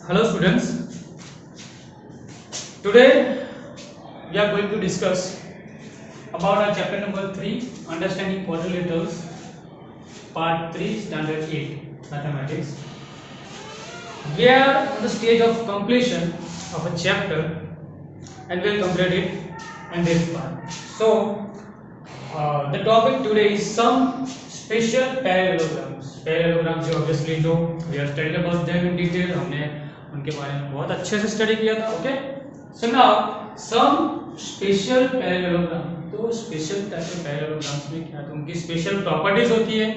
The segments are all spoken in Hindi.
Hello students, today we are going to discuss about our chapter number 3 understanding quadrilaterals part 3 standard 8 mathematics. We are on the stage of completion of a chapter and we will complete it in this part. So the topic today is some special parallelograms. Parallelograms obviously जो we have studied about them in detail, हमने उनके बारे में बहुत अच्छे से स्टडी किया था. Okay, so now some special parallelogram. तो स्पेशल टाइप के पैरेललोग्राम्स में क्या, तो उनकी स्पेशल प्रॉपर्टीज होती है.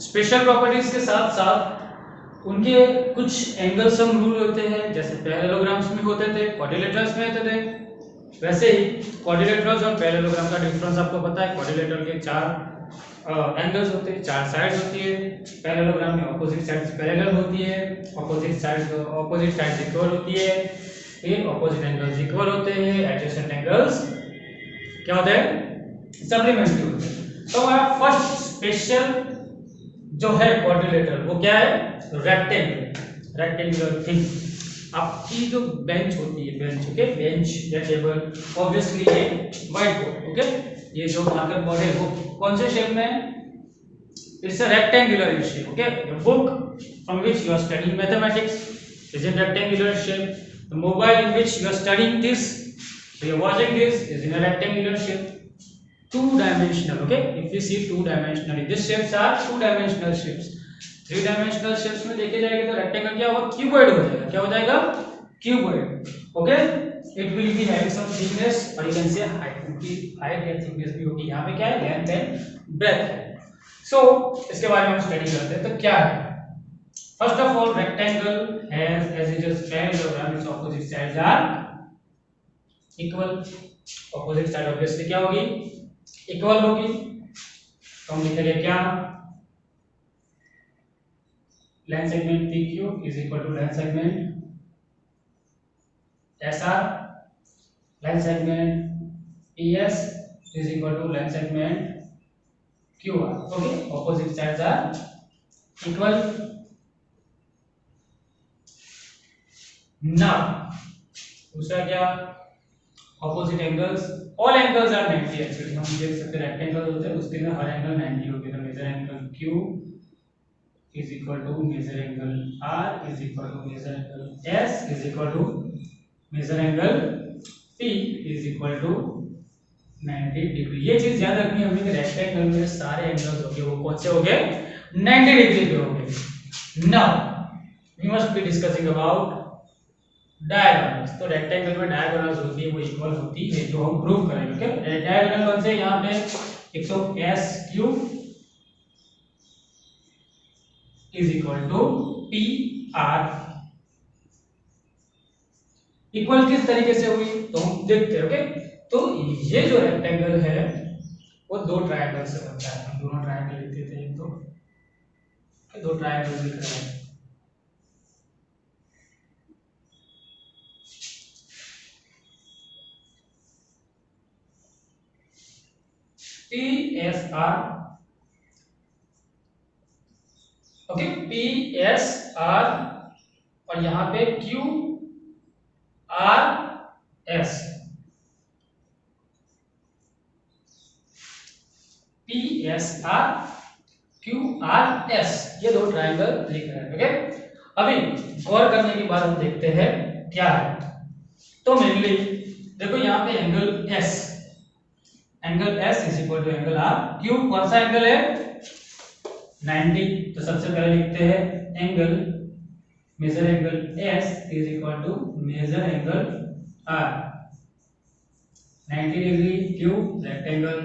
स्पेशल प्रॉपर्टीज के साथ साथ उनके कुछ एंगल सम रूल होते हैं, जैसे पैरेललोग्राम्स में होते थे, क्वाड्रिलेटरल्स में होते थे. वैसे ही क्वाड्रिलेटरल्स और पैरेललोग्राम का डिफरेंस आपको पता है. क्वाड्रिलेटरल के चार एंगल्स होते हैं, चार साइड्स होती है. पैरेललोग्राम में ऑपोजिट साइड्स पैरेलल होती है, ऑपोजिट साइड्स इक्वल होती है, फिर ऑपोजिट एंगल्स इक्वल होते हैं, एडजेसेंट एंगल्स क्या होते हैं, सप्लीमेंट्री होते हैं. तो हमारा फर्स्ट स्पेशल जो है क्वाड्रिलेटरल वो क्या है, रेक्टेंगुलर थिंग. आपकी जो बेंच होती है, बेंच ओके, बेंच या टेबल, ऑब्वियसली ये व्हाइट बोर्ड ओके, ये जो मार्कर बोर्ड है वो कौन से शेप में है, it's a rectangular in shape. Okay, the book from which you are studying mathematics is in rectangular shape. The mobile in which you are studying this, so you are watching this, is in a rectangular shape, two dimensional. Okay, if we see two dimensionally, these shapes are two dimensional shapes. Three dimensional shapes में देखे जाएंगे तो रेक्टेंगल क्या होगा, क्यूबॉइड हो जाएगा. क्या हो जाएगा, cuboid. Okay, it will be having some thickness और यू कैन से हाइट. क्योंकि हाइट या थिकनेस भी होगी. यहाँ पे क्या है, लेंथ एंड ब्रेड्थ है. सो इसके बारे में हम स्टडी करते हैं. तो क्या है, first of all rectangle has as it is parallelogram, its opposite sides are equal. Opposite side obviously क्या होगी, इक्वल होगी. तो हम लिखेंगे क्या, length segment PQ is equal to length segment SR, length segment PS is equal to length segment QR. Okay, opposite sides are equal. Now दूसरा क्या, opposite angles, all angles are 90. Actually हम देख सकते हैं रेक्टेंगल होते हैं उसके में हर एंगल 90 होते हैं. Measure angle Q is equal to measure angle R is equal to measure angle S is equal to measure angle P is equal to 90 degree. ये चीज याद रखनी है हमें कि रेक्टेंगल में सारे एंगल्स होंगे वो कौन से होंगे, 90 डिग्री के होंगे. Now we must be discussing about diagonals. तो रेक्टेंगल में डायगोनल्स होती है वो इक्वल होती है, जो हम प्रूव करेंगे. ओके, डायगोनल कौन से, यहाँ पे 180 is equal to PR. Equal किस तरीके से हुई तो हम देखते हैं. ओके, तो ये जो रेक्टेंगल है वो दो ट्रायंगल से बनता है. हम दोनों ट्रायंगल लिखते थे, तो दो ट्रायंगल लिख रहे हैं. PSR. ओके, PSR और यहाँ पे QRS. PSR QRS ये दो ट्रायंगल लिख रहे हैं. ओके, अभी गौर करने की बात हम देखते हैं क्या है. तो मेनली देखो यहाँ पे angle S is equal to angle R. Q कौन सा एंगल है, 90. तो सबसे पहले लिखते हैं angle, measure angle S is equal to measure angle R. 90 degree Q rectangle,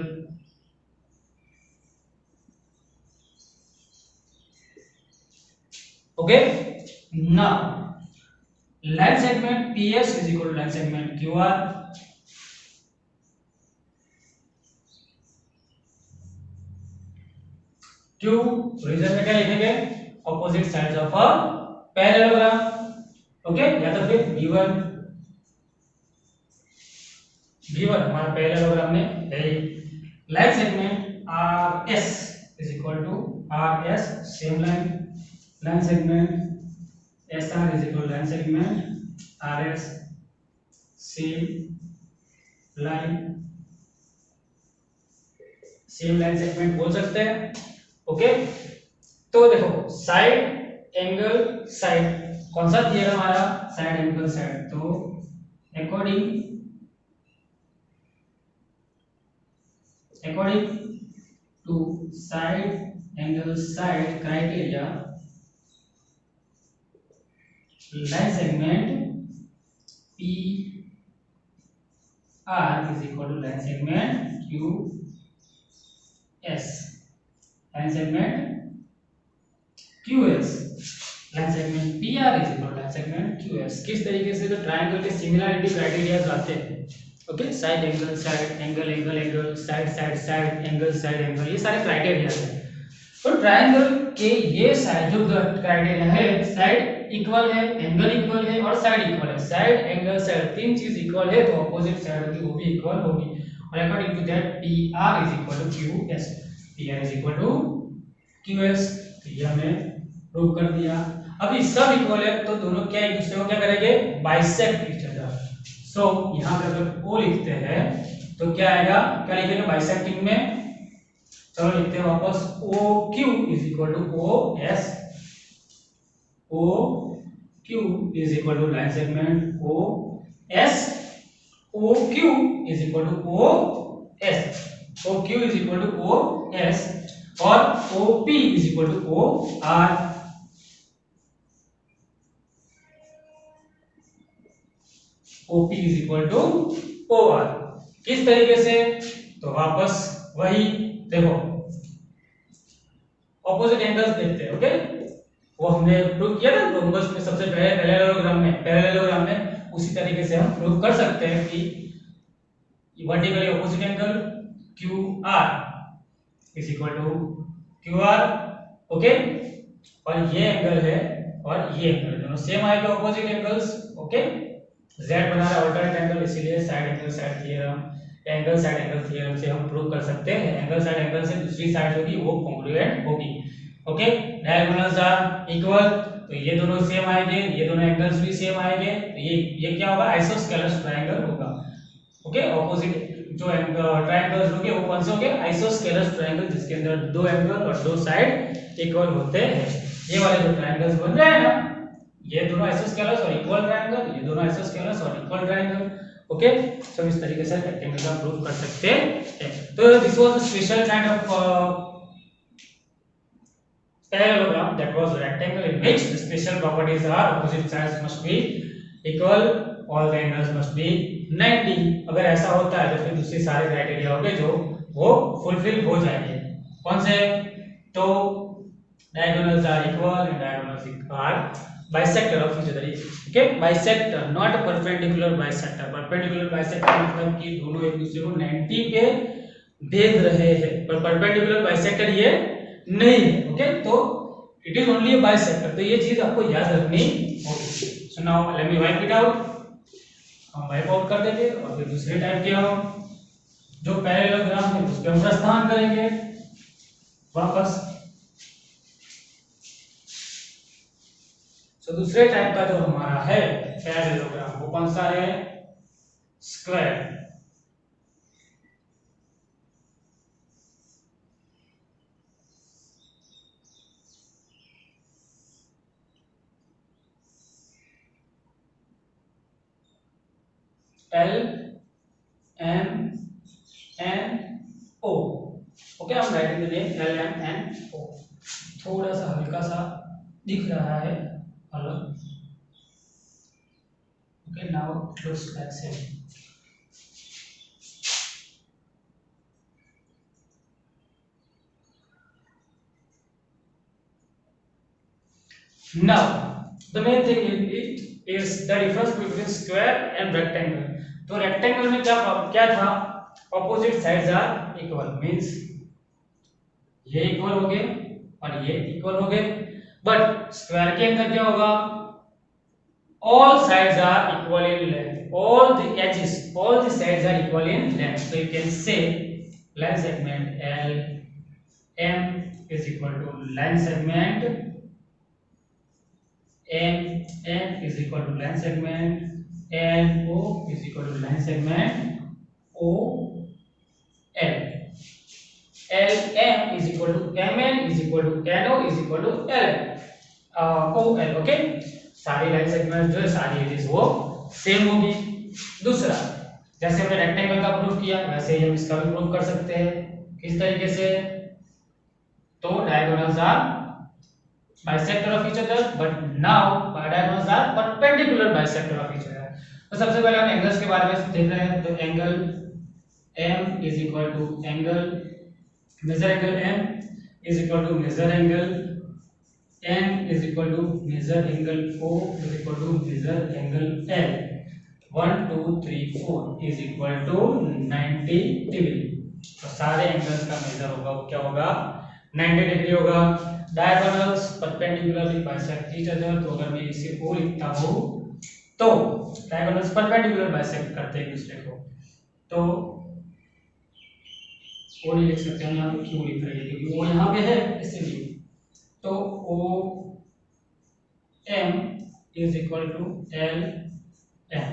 okay. Now length segment PS is equal to length segment QR. क्यों, रीजन में क्या लिखेंगे, opposite sides of a parallelogram. Okay, या तो फिर V1 हमारा पैरेललोग्राम में है. Length segment RS is equal to RS, same line. Length segment SR is equal to line segment RS same line segment बोल सकते हैं। ओके, तो देखो साइड एंगल साइड कौन सा थियरम आया, साइड एंगल साइड। तो according to side angle side criteria line segment P R is equal to line segment Q S, line segment Q S, line segment P R is equal to line segment Q S. किस तरीके से, तो ट्रायंगल के सिमिलरिटी क्राइटेरियाज आते हैं। Okay, side angle side, angle angle angle, side side side, angle side angle, ये सारे क्राइटेरियाज हैं। तो ट्रायंगल के ये साइड जो क्राइटेरिया है, साइड इक्वल है, एंगल इक्वल है और साइड इक्वल है। साइड एंगल साइड तीन चीज इक्वल है तो अपोजिट साइड होगी वो भी इक्वल होगी। और according to that P R is equal to Q S, P R is equal to Q S. तो ये हमने प्रूव कर दिया। अभी सब इक्वल है तो दोनों क्या एक दूसरे को क्या करेंगे, बाइसेक्ट ईच अदर। सो यहां पे अगर ओ लिखते हैं तो क्या आएगा, क्या लिखेंगे बाइसेक्टिंग में, चलो लिखते हैं वापस, O Q is equal to O S, O Q is equal to line segment O S, O Q is equal to O S, O Q is equal to O S और O P is equal to O R. O P is equal to O R. किस तरीके से, तो वापस वही देखो ऑपोजिट एंगल्स देखते हैं। ओके, वो हमने प्रूव किया ना रोम्बस में सबसे पहले पैरेललोग्राम में उसी तरीके से हम प्रूव कर सकते हैं कि vertically opposite angle Q R is equal to Q R. Okay, और ये एंगल है और ये एंगल दोनों सेम आएगा ऑपोजिट एंगल्स। ओके, z बना रहा है अल्टरनेट एंगल, इसीलिए side angle side theorem, angle side angle theorem से हम प्रूव कर सकते हैं एंगल साइड एंगल से दूसरी साइड होगी वो कॉन्ग्रुएंट होगी। ओके, डायगोनल्स आर इक्वल, तो ये दोनों सेम आएंगे, ये दोनों एंगल्स भी सेम आएंगे, तो ये क्या होगा, आइसोस्केलस ट्रायंगल होगा। ओके, ऑपोजिट जो ट्रायंगल्स होंगे वो कौन से होंगे, आइसोस्केलस ट्रायंगल, जिसके अंदर दो एंगल और दो साइड इक्वल होते हैं। ये वाले जो ट्रायंगल्स बन रहे हैं ना, ये दोनों आइसोस्केलस और इक्वल ट्रायंगल, ये दोनों आइसोस्केलस और इक्वल ट्रायंगल। ओके, so इस तरीके से रेक्टेंगल का प्रूव कर सकते हैं। तो this was a special kind of parallelogram, that was rectangle, in which the special properties are opposite sides must be equal, all the angles must be 90। अगर ऐसा होता है तो फिर दूसरे सारे क्राइटेरिया होंगे जो वो फुलफिल हो जाएंगे। कौन से, तो diagonals are equal and diagonals are bisector of each other। okay, bisector not a perpendicular bisector। perpendicular bisector मतलब कि दोनों एक दूसरे को 90 पे भेद रहे हैं, पर perpendicular bisector ये नहीं है। ओके, तो it is only a bisector, तो ये चीज आपको याद रखनी होगी। So now let me wipe it out, हम वाइप आउट कर देंगे और फिर दूसरे टाइप के हम जो पैरेललोग्राम है उस पे हम प्रस्थान करेंगे वापस। सो दूसरे टाइप का जो हमारा है पैरेललोग्राम वो कौन सा है, square. L M N O। Okay, हम writing the name L M N O। थोड़ा सा हल्का सा दिख रहा है अलग। Okay, now it looks like same. Now the main thing is the difference between square and rectangle। तो रेक्टेंगल में क्या था, opposite sides are equal, means ये इक्वल हो गए और ये इक्वल हो गए। बट स्क्वायर के अंदर क्या होगा, all sides are equal in length, all the edges, all the sides are equal in length। so you can say line segment L M is equal to line segment N is equal to line segment N O is equal to line segment O L L M is equal to M N is equal to N O is equal to L O L. Okay, सारी लाइन सेगमेंट जो है सारी एजेस वो सेम होगी। दूसरा, जैसे हमने रेक्टेंगल का प्रूफ किया वैसे ही हम इसका भी प्रूफ कर सकते हैं। किस तरीके से? तो diagonals are bisector of each other but now diagonals are perpendicular bisector of each other. तो सबसे पहले हम एंगल्स के बारे में देख रहे हैं। तो angle m is equal to angle measure angle m is equal to measure angle n is equal to measure angle o is equal to measure angle l 1 2 3 4 is equal to 90 degree. तो सारे एंगल्स का मेजर होगा वो क्या होगा? 90 डिग्री होगा। Diagonals perpendicularly bisect each other. तो अगर मैं इसे o लिखता हूं तो डायगोनल्स परपेंडिकुलर बाइसेक्ट करते हैं एक दूसरे को। तो o नहीं लिख सकते हम, यहाँ पे q लिख रहे हैं क्योंकि o यहाँ पे है इसलिए। तो o m is equal to l m।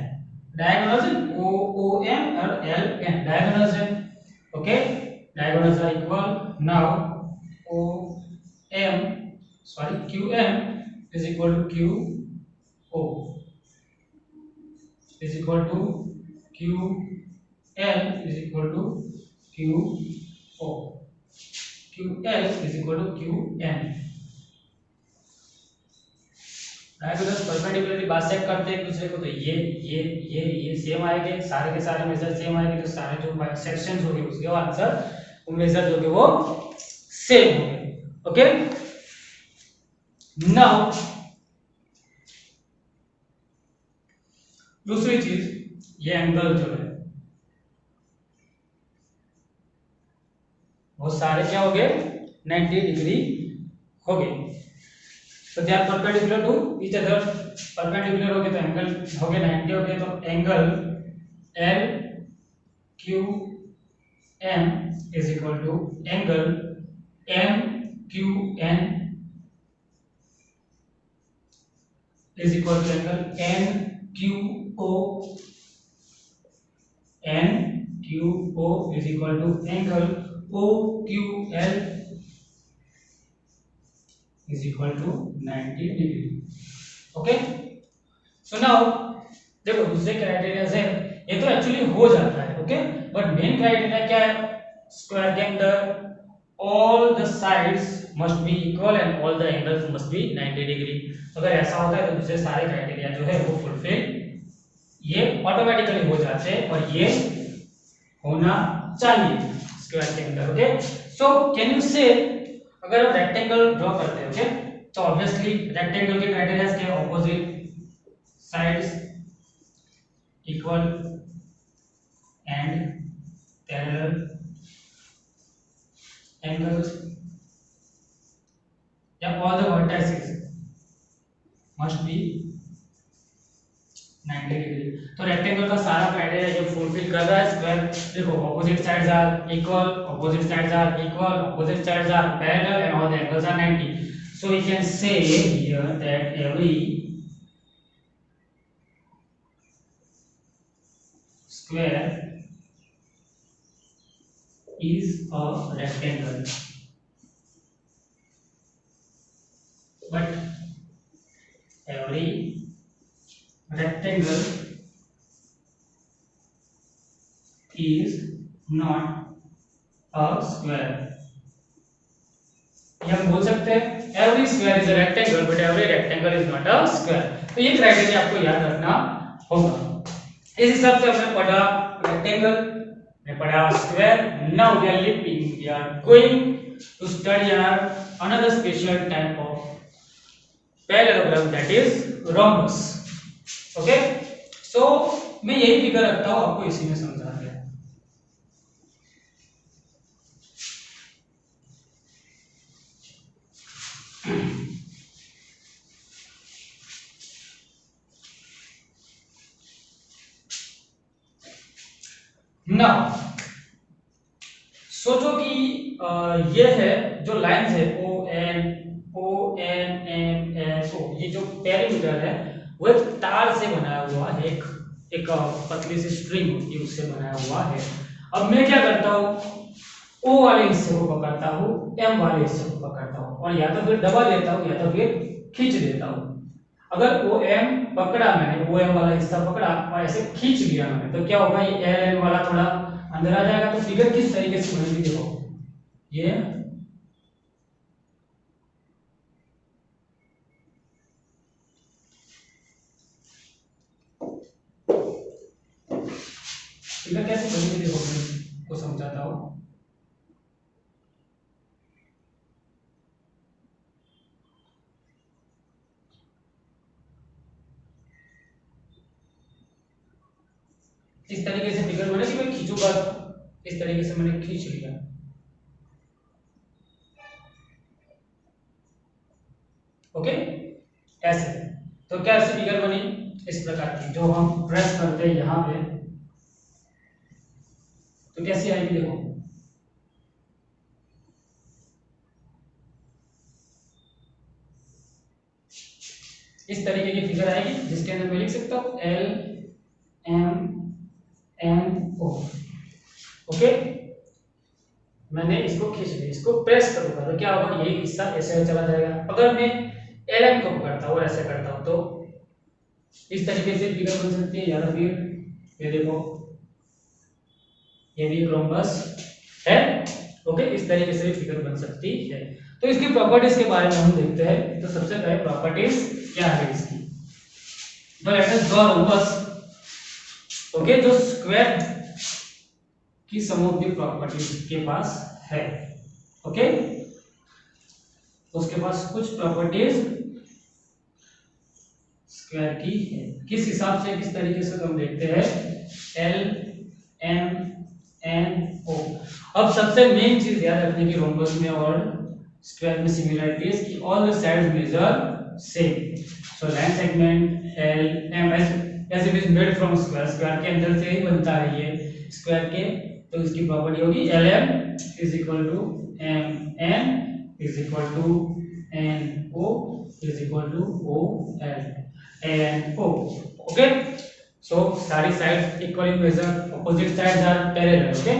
Diagonals o o m और l m डायगोनल्स है। Okay, diagonals are equal. Now o m sorry q m is equal to q o is equal to q l is equal to q o q l is equal to q m। Diagonals perpendicularly bisect करते हैं एक दूसरे को। तो ये सेम आएंगे, सारे के सारे मेजर सेम आएंगे। तो सारे जो बाइसेक्शंस होंगे उसके आंसर वो मेजर जो होंगे वो सेम होंगे। ओके, नाउ दूसरी चीज, ये एंगल जो है वो सारे क्या हो गए? 90 डिग्री हो गए। तो they are perpendicular to each other. Perpendicular हो गए तो एंगल हो गए 90 हो गए। तो angle L Q M is equal to angle M Q N is equal to angle N Q O N Q O is equal to angle O Q L is equal to 90 degree। Okay, so now देखो दूसरे क्राइटेरिया से ये तो एक्चुअली हो जाता है। ओके, बट मेन क्राइटेरिया क्या है? स्क्वायर के अंदर all the sides must be equal and all the angles must be 90 degree. अगर ऐसा होता है तो दूसरे सारे क्राइटेरिया जो है वो फुलफिल ये ऑटोमेटिकली हो जाते हैं और ये होना चाहिए स्क्वायर के अंदर। ओके, सो कैन यू से अगर हम रेक्टेंगल ड्रॉ करते हैं ओके, तो ऑब्वियसली रेक्टेंगल के क्राइटेरिया क्या है? Opposite sides equal and parallel angles या all the vertices must be 90 degree. तो रेक्टेंगल का सारा क्राइटेरिया जो फुलफिल कर रहा है स्क्वायर। देखो opposite sides are equal, opposite sides are equal, opposite sides are parallel and all the angles are 90। So we can say here that every square is a rectangle, but every rectangle is not a square। ये हम बोल सकते हैं every square is a rectangle but every rectangle is not a square। तो ये क्राइटेरिया आपको याद रखना होगा। इस हिसाब से हमने पढ़ा रेक्टेंगल, ने पढ़ा square. Now we are living we are going to study another special type of parallelogram that is rhombus। Okay, so मैं यही फिगर रखता हूं, आपको इसी में समझा दिया। नाउ सोचो कि ये है जो लाइंस है O N M N O, ये जो पेरीमीटर है वो एक तार से बनाया हुआ है, एक पतली सी स्ट्रिंग होती है उससे बनाया हुआ है। अब मैं क्या करता हूँ, O वाले हिस्से को पकड़ता हूँ, M वाले हिस्से को पकड़ता हूँ और या तो फिर दबा देता हूँ या तो फिर खींच देता हूँ। अगर OM पकड़ा मैंने, OM वाला हिस्सा पकड़ा और ऐसे खींच लिया मैंने, तो क्या होगा, ये LM वाला थोड़ा अंदर आ जाएगा। तो फिगर किस तरीके से बनेगी देखो, ये फिगर कैसे बनेगी देखो, मैं को समझाता हूँ। इस तरीके से फिगर बनेगी, मैं खींचूंगा, इस तरीके से मैंने खींच लिया, ओके ऐसे। तो क्या ऐसी फिगर बनी इस प्रकार की, जो हम प्रेस करते हैं यहाँ पे, तो कैसी आएगी देखो, इस तरीके की फिगर आएगी, जिसके अंदर मैं लिख सकता हूँ LMNO, ओके। मैंने इसको खींच लिया, इसको प्रेस करूंगा तो क्या होगा, ये हिस्सा ऐसे चला जाएगा। अगर मैं LM को पकड़ता हूँ और ऐसे करता हूँ तो इस तरीके से फिगर बन सकती है, या तो फिर ये देखो, ये भी रोम्बस है, ओके। इस तरीके से फिगर बन सकती है। तो इसकी प्रॉपर्टीज के बारे में हम देखते हैं। तो सबसे पहले प्रॉपर्टीज क्या है इसकी, तो let us draw rhombus, okay, जो स्क्वायर की सम ऑफ द प्रॉपर्टीज के पास है, ओके। उसके पास कुछ प्रॉपर्टीज स्क्वायर की है, किस हिसाब से, किस तरीके से, तो हम देखते हैं LMNO। अब सबसे मेन चीज याद रखने की रोम्बस में और स्क्वायर में सिमिलरिटीज की all the sides measure same. So line segment LM as it is made from square, square के अंदर से ही बनता है ये स्क्वायर के, तो इसकी प्रॉपर्टी होगी LM is equal to MN is equal to NO is equal to OL and O, okay. So सारी sides equally measure, opposite sides are parallel, okay,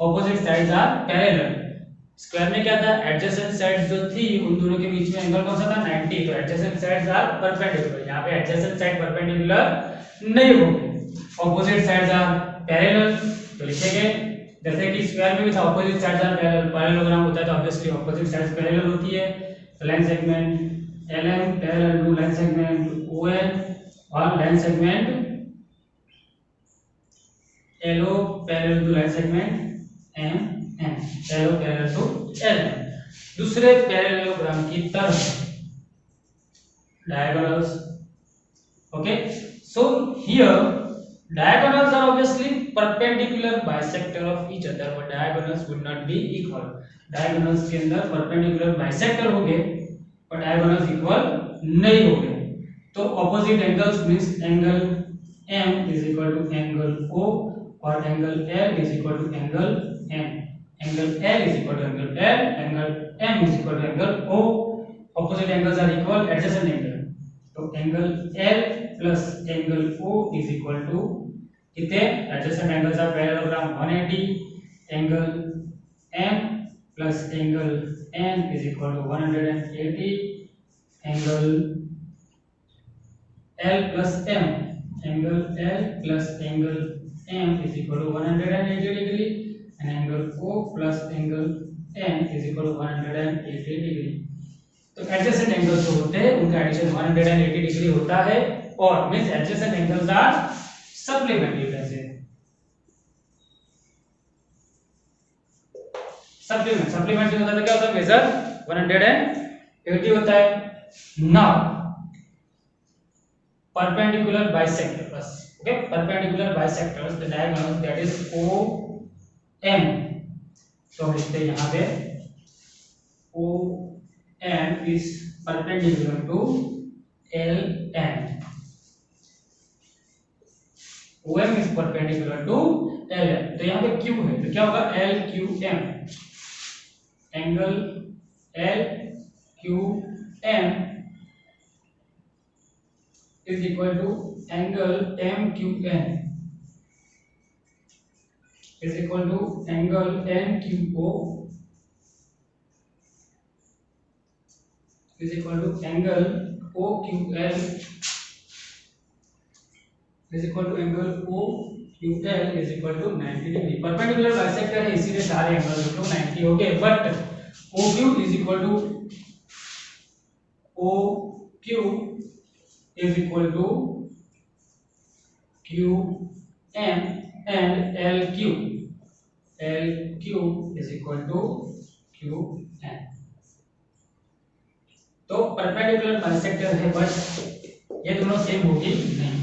opposite sides are parallel. Square में क्या था, एडजेसेंट साइड्स जो थी उन दोनों के बीच में एंगल कौन सा था, 90, तो एडजेसेंट साइड्स आर परपेंडिकुलर। यहाँ पे एडजेसेंट साइड परपेंडिकुलर नहीं होंगे, ऑपोजिट साइड्स आर पैरेलल, तो लिखेंगे जैसे कि स्क्वायर में भी था opposite sides are parallel, parallelogram होता है तो ऑब्वियसली ऑपोजिट साइड्स पैरेलल होती है। तो line segment LM parallel to line segment ON और line segment LO parallel to line segment MN, LO parallel to LM। दूसरे पैरेललोग्राम की तरफ diagonals, okay, so here diagonals are obviously perpendicular bisector of each other but diagonals would not be equal। diagonals के अंदर perpendicular bisector होंगे पर diagonals equal नहीं होंगे। तो opposite angles means angle M is equal to angle O और angle L is equal to angle M, angle L is equal to angle L, angle M is equal to angle O, opposite angles are equal, adjacent angle, तो angle L plus angle O is equal to कितने, adjacent angles are parallelogram 180, angle M plus angle N is equal to 180, angle L plus M, angle L plus angle M is equal to 180 degree and angle O plus angle N is equal to 180 degree। तो एडजेसेंट एंगल्स जो होते हैं उनका एडिशन 180 डिग्री होता है और means adjacent angles are supplementary. कैसे सप्लीमेंट्री होता है, क्या होता है, मेजर 180 होता है। Now perpendicular bisectors, okay, perpendicular bisectors the diagonals that is OM, तो हम लिखते हैं यहाँ पे OM is perpendicular to LM, OM is perpendicular to LM, तो यहाँ पे Q है तो क्या होगा LQM, angle LQM is equal to angle MQN is equal to angle NQO is equal to angle OQL is equal to angle OQL is equal to 90 degree. Perpendicular bisector है इसीलिए सारे एंगल जो 90 हो गए, but OQ is equal to OQ is equal to QM and LQ is equal to QM. तो परपेंडिकुलर बाइसेक्टर है बट ये दोनों सेम होगी नहीं।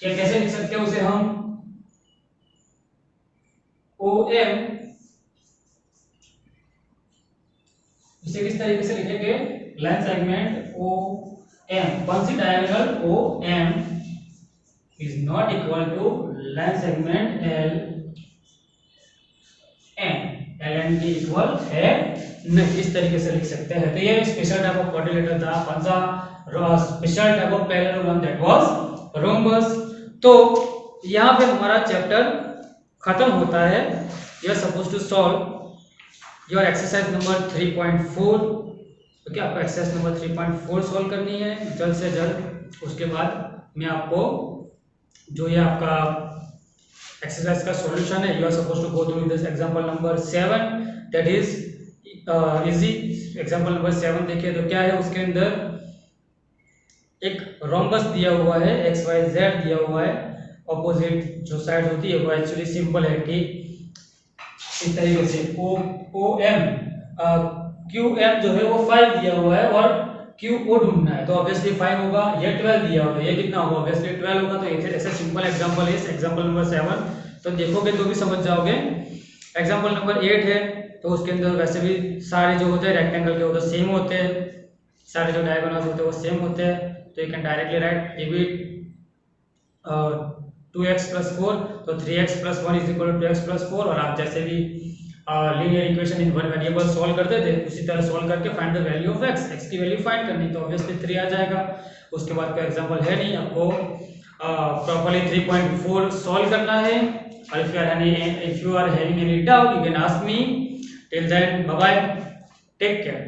क्या कैसे लिख सकते हैं उसे हम? OM इसे किस तरीके से लिखेंगे? लाइन सेगमेंट OM, कौन सी diagonal OM is not equal to line segment LN की इक्वल है नहीं, इस तरीके से लिख सकते हैं। तो ये स्पेशल टाइप ऑफ क्वाड्रिलेटरल था। कौन सा special type of parallelogram? That was rhombus. तो यहाँ पे हमारा चैप्टर खत्म होता है। You are suppose to solve your exercise number 3.4। ओके, आपको एक्सरसाइज नंबर 3.4 सॉल्व करनी है जल्द से जल्द। उसके बाद मैं आपको जो ये आपका एक्सरसाइज का सॉल्यूशन है, you are suppose to go through this example number 7, that is easy. Example number 7 देखिए तो क्या है, उसके अंदर एक रोम्बस दिया हुआ है, एक्स वाई जेड दिया हुआ है। ऑपोजिट जो साइड होती है वो एक्चुअली सिंपल है कि इस तरीके से OM QM जो है वो 5 दिया हुआ है और QO ढूंढना है, तो ऑब्वियसली 5 होगा। ये 12 दिया हुआ है, ये कितना होगा? ऑब्वियसली 12 होगा। तो ऐसे सिंपल एग्जांपल है एग्जांपल नंबर 7। तो देखोगे तो भी समझ जाओगे। एग्जांपल नंबर 8 है, तो उसके अंदर वैसे भी सारे जो होते हैं रेक्टेंगल के वो तो सेम होते हैं, सारे जो डायगोनल्स होते हैं वो सेम होते हैं। तो you can directly write A B 2x + 4, तो 3x + 1 = 2x + 4। और आप जैसे भी linear equation in one variable solve करते थे उसी तरह सॉल्व करके find the value of x की वैल्यू फाइंड करनी, तो ऑब्वियसली 3 आ जाएगा। उसके बाद का एग्जांपल है नहीं, आपको प्रॉपर्ली 3.4 सॉल्व करना है। और if you are having any doubt you can ask me. Till then bye bye, take care.